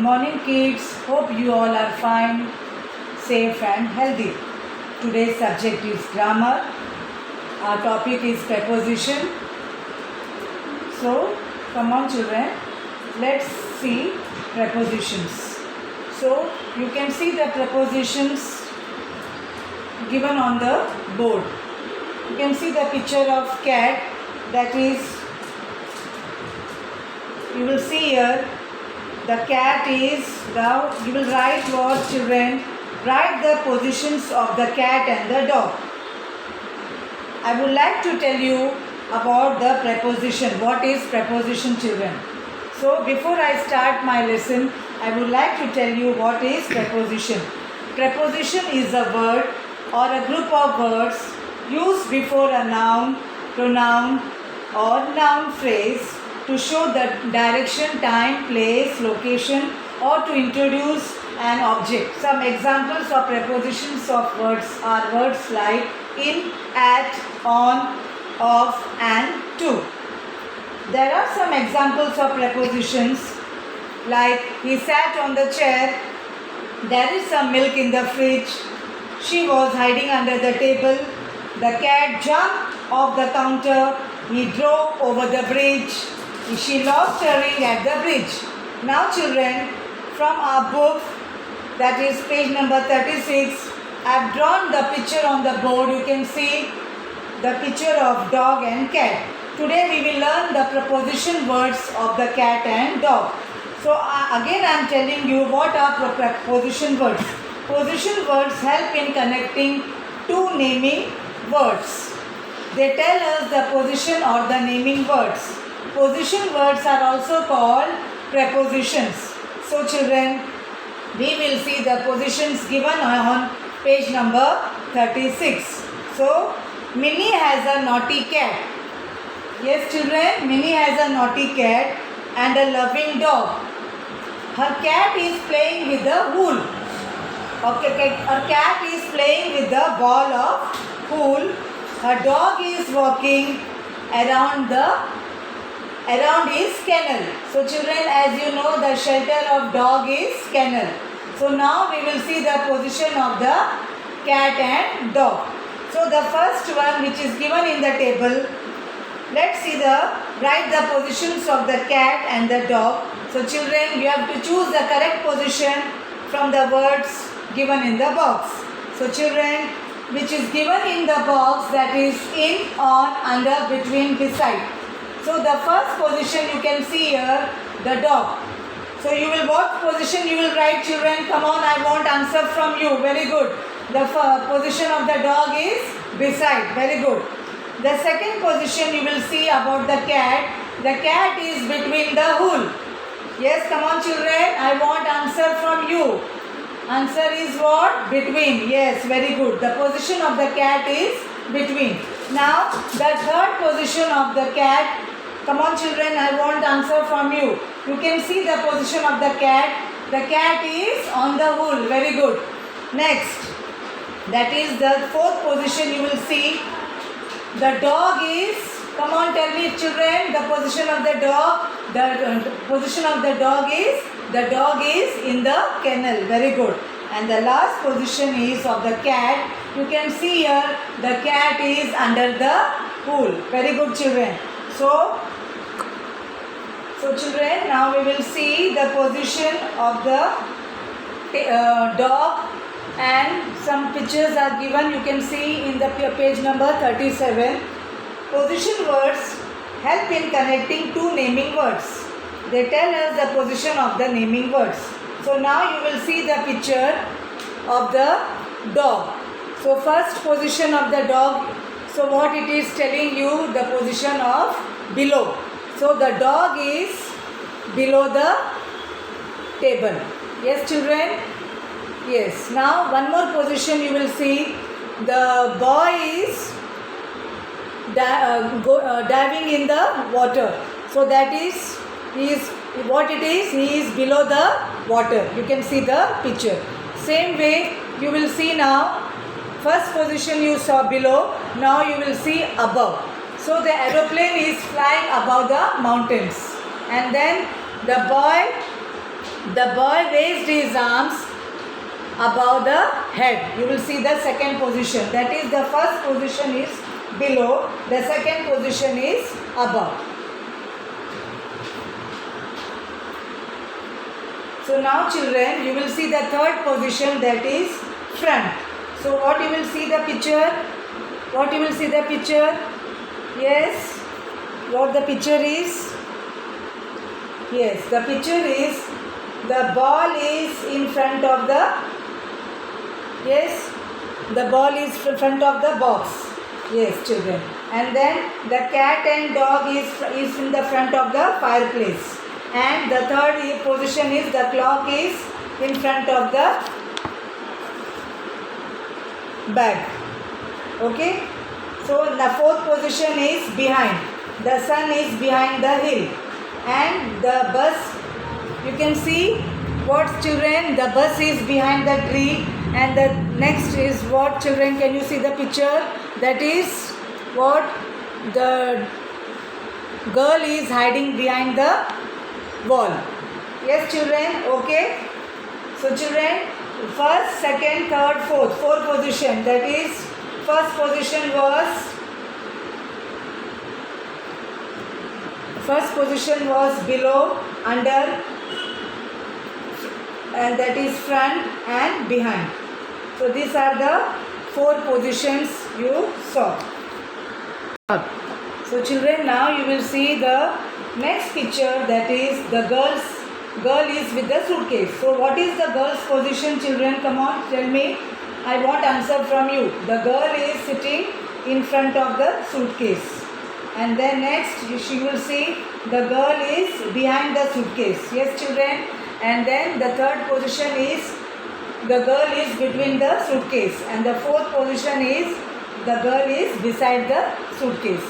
morning, kids. Hope you all are fine, safe, and healthy. Today's subject is grammar. Our topic is preposition. So, come on, children. Let's see prepositions. So, you can see the prepositions given on the board. You can see the picture of cat, that is, you will see here the cat is, now you will write what, children? Write the positions of the cat and the dog. I would like to tell you about the preposition. What is preposition, children? So before I start my lesson, I would like to tell you what is preposition. Preposition is a word or a group of words used before a noun, pronoun or noun phrase to show the direction, time, place, location or to introduce an object. Some examples of prepositions of words are words like in, at, on, of and to. There are some examples of prepositions like he sat on the chair, there is some milk in the fridge, she was hiding under the table, the cat jumped off the counter, he drove over the bridge, she lost her ring at the bridge. Now children, from our book, that is page number 36, I have drawn the picture on the board. You can see the picture of dog and cat. Today we will learn the preposition words of the cat and dog. So again I am telling you what are preposition words. Position words help in connecting two naming words. They tell us the position or the naming words. Position words are also called prepositions. So children, we will see the positions given on page number 36. So, Minnie has a naughty cat. Yes children, Minnie has a naughty cat and a loving dog. Her cat is playing with the wool. Okay, her cat is playing with the ball of wool. Her dog is walking around his kennel. So children, as you know, the shelter of dog is kennel. So now we will see the position of the cat and dog. So the first one which is given in the table, let's see write the positions of the cat and the dog. So children, you have to choose the correct position from the words given in the box. So children, which is given in the box, that is in, on, under, between, beside. So the first position you can see here, the dog. So you will, what position you will write, children? Come on, I want answer from you. Very good. The position of the dog is beside. Very good. The second position you will see about the cat. The cat is between the wool. Yes, come on children. I want answer from you. Answer is what? Between. Yes, very good. The position of the cat is between. Now, the third position of the cat. Come on children, I want answer from you. You can see the position of the cat. The cat is on the wool. Very good. Next, that is the fourth position you will see. The dog is, come on tell me children, the position of the dog. The position of the dog is in the kennel. Very good. And the last position is of the cat. You can see here the cat is under the wool. Very good children. So children, now we will see the position of the dog and some pictures are given. You can see in the page number 37. Position words help in connecting two naming words. They tell us the position of the naming words. So now you will see the picture of the dog. So first position of the dog. So what it is telling you, the position of below. So the dog is below the table. Yes children? Yes. Now one more position you will see. The boy is diving in the water. So that is, he is below the water. You can see the picture. Same way you will see now. First position you saw below. Now you will see above. So the aeroplane is flying above the mountains. And then the boy The boy raised his arms above the head. You will see the second position. That is, the first position is below, the second position is above. So now children, you will see the third position, that is front. So what you will see the picture? What you will see the picture? Yes. What the picture is? Yes, the picture is the ball is in front of the, yes, the ball is in front of the box. Yes, children. And then the cat and dog is in the front of the fireplace. And the third position is the clock is in front of the bag. Okay. So the fourth position is behind. The sun is behind the hill. And the bus, you can see what children, the bus is behind the tree. And the next is what children, can you see the picture? That is what the girl is hiding behind the wall. Yes children, okay. So children, first, second, third, fourth position. That is, first position was below, under, and that is front and behind. So these are the 4 positions you saw. So children, now you will see the next picture, that is the girl is with the suitcase. So what is the girl's position children? Come on, tell me. I want answer from you. The girl is sitting in front of the suitcase. And then next you will see the girl is behind the suitcase. Yes children. And then the third position is the girl is between the suitcase. And the fourth position is the girl is beside the suitcase.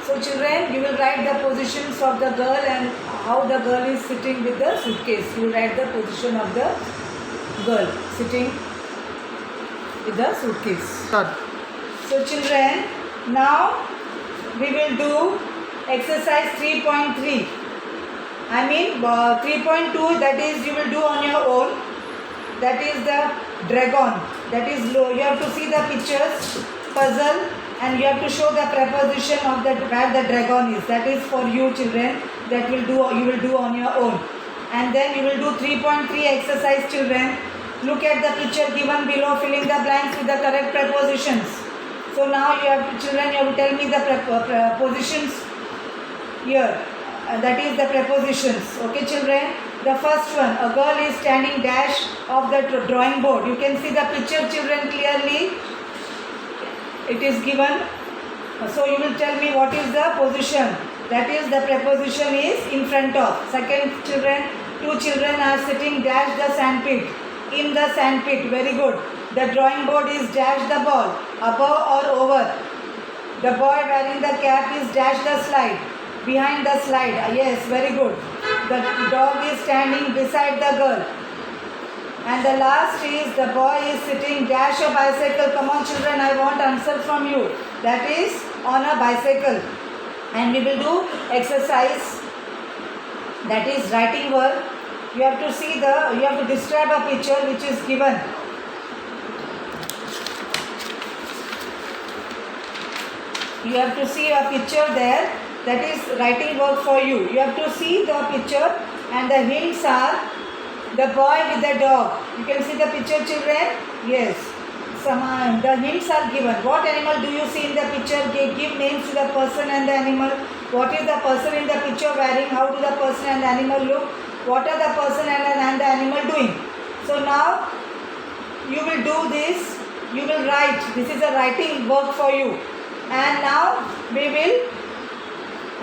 So children, you will write the positions of the girl and how the girl is sitting with the suitcase. You will write the position of the girl sitting with the suitcase. So children, now we will do exercise 3.3. I mean 3.2, that is you will do on your own. That is the dragon. That is low. You have to see the pictures, puzzle, and you have to show the preposition of the where the dragon is. That is for you children. That you will do on your own. And then you will do 3.3 exercise children. Look at the picture given below, filling the blanks with the correct prepositions. So now you have children, you have to tell me the prepositions here. That is the prepositions. Okay children. The first one, a girl is standing dash of the drawing board. You can see the picture children clearly. It is given. So you will tell me what is the position. That is the preposition is in front of. Second children, 2 children are sitting dash the sandpit. In the sandpit. Very good. The drawing board is dash the ball. Above or over. The boy wearing the cap is dash the slide. Behind the slide. Yes, very good. The dog is standing beside the girl. And the last is the boy is sitting dash a bicycle. Come on children, I want answer from you. That is on a bicycle. And we will do exercise. That is writing work. You have to describe a picture which is given. You have to see a picture there. That is writing work for you. You have to see the picture and the hints are the boy with the dog. You can see the picture children? Yes. The hints are given. What animal do you see in the picture? Give names to the person and the animal. What is the person in the picture wearing? How do the person and the animal look? What are the person and the animal doing? So now you will do this. You will write. This is a writing work for you. And now we will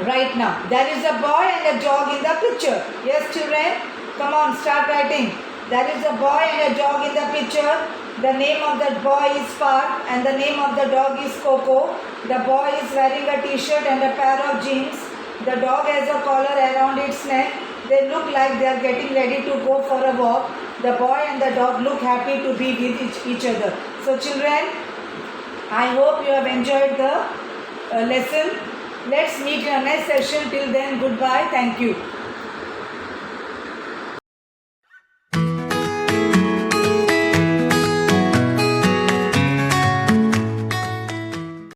write now. There is a boy and a dog in the picture. Yes children? Come on, start writing. There is a boy and a dog in the picture. The name of the boy is Park and the name of the dog is Coco. The boy is wearing a t-shirt and a pair of jeans. The dog has a collar around its neck. They look like they are getting ready to go for a walk. The boy and the dog look happy to be with each other. So children, I hope you have enjoyed the lesson. Let's meet in our next session. Till then, goodbye. Thank you.